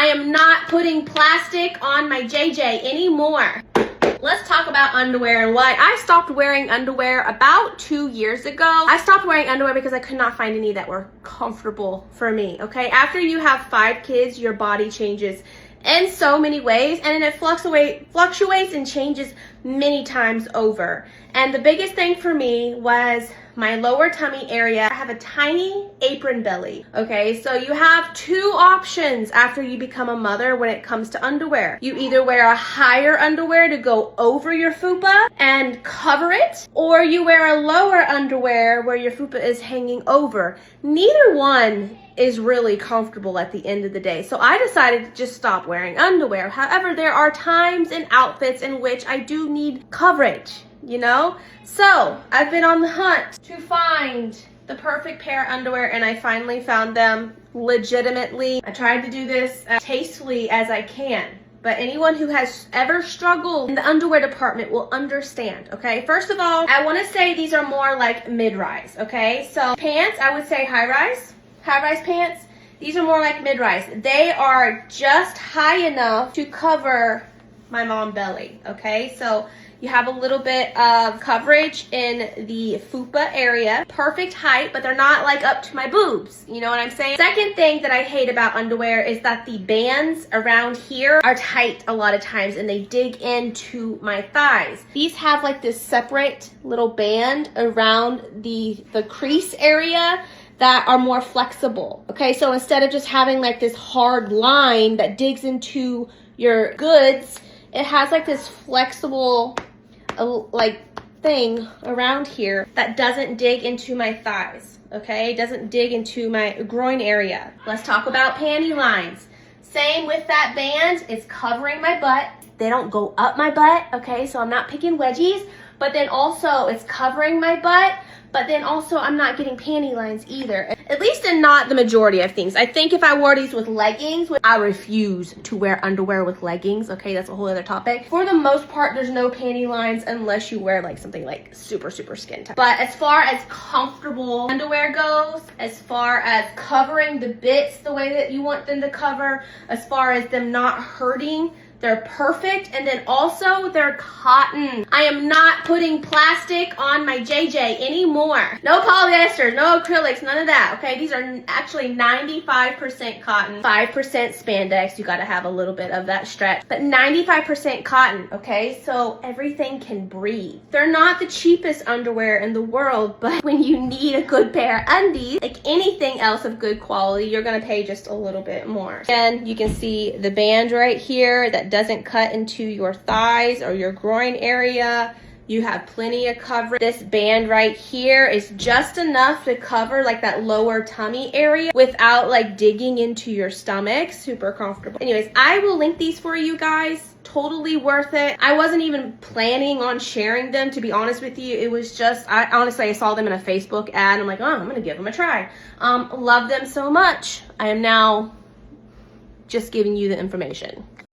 am not putting plastic on my JJ anymore. Let's talk about underwear and why I stopped wearing underwear about 2 years ago. I stopped wearing underwear because I could not find any that were comfortable for me, okay? After you have 5 kids, your body changes in so many ways, and then it fluctuates and changes many times over. And the biggest thing for me was my lower tummy area. I have a tiny apron belly, okay? So you have 2 options after you become a mother when it comes to underwear. You either wear a higher underwear to go over your fupa and cover it, or you wear a lower underwear where your fupa is hanging over. Neither one is really comfortable at the end of the day. So I decided to just stop wearing underwear. However, there are times and outfits in which I do need coverage, you know? So I've been on the hunt to find the perfect pair of underwear, and I finally found them legitimately. I tried to do this as tastefully as I can, but anyone who has ever struggled in the underwear department will understand, okay? First of all, I wanna say these are more like mid-rise, okay? So pants, I would say high-rise pants. These are more like mid-rise. They are just high enough to cover my mom belly, okay? So you have a little bit of coverage in the fupa area. Perfect height, but they're not like up to my boobs. You know what I'm saying? Second thing that I hate about underwear is that the bands around here are tight a lot of times and they dig into my thighs. These have like this separate little band around the crease area that are more flexible, okay? So instead of just having like this hard line that digs into your goods, it has like this flexible like thing around here that doesn't dig into my thighs, okay? It doesn't dig into my groin area. Let's talk about panty lines. Same with that band, it's covering my butt. They don't go up my butt, okay? So I'm not picking wedgies, but then also it's covering my butt, but then also I'm not getting panty lines either. At least in not the majority of things. I think if I wore these with leggings, I refuse to wear underwear with leggings. Okay, that's a whole other topic. For the most part, there's no panty lines unless you wear like something like super skin tight. But as far as comfortable underwear goes, as far as covering the bits the way that you want them to cover, as far as them not hurting, they're perfect. And then also they're cotton. I am not putting plastic on my JJ anymore. No polyester, no acrylics, none of that, okay? These are actually 95% cotton, 5% spandex. You gotta have a little bit of that stretch, but 95% cotton, okay? So everything can breathe. They're not the cheapest underwear in the world, but when you need a good pair of undies, like anything else of good quality, you're gonna pay just a little bit more. And you can see the band right here that doesn't cut into your thighs or your groin area. You have plenty of coverage. This band right here is just enough to cover like that lower tummy area without like digging into your stomach. Super comfortable. Anyways, I will link these for you guys. Totally worth it. I wasn't even planning on sharing them, to be honest with you. It was just, I saw them in a Facebook ad. I'm like, oh, I'm gonna give them a try. Love them so much. I am now just giving you the information.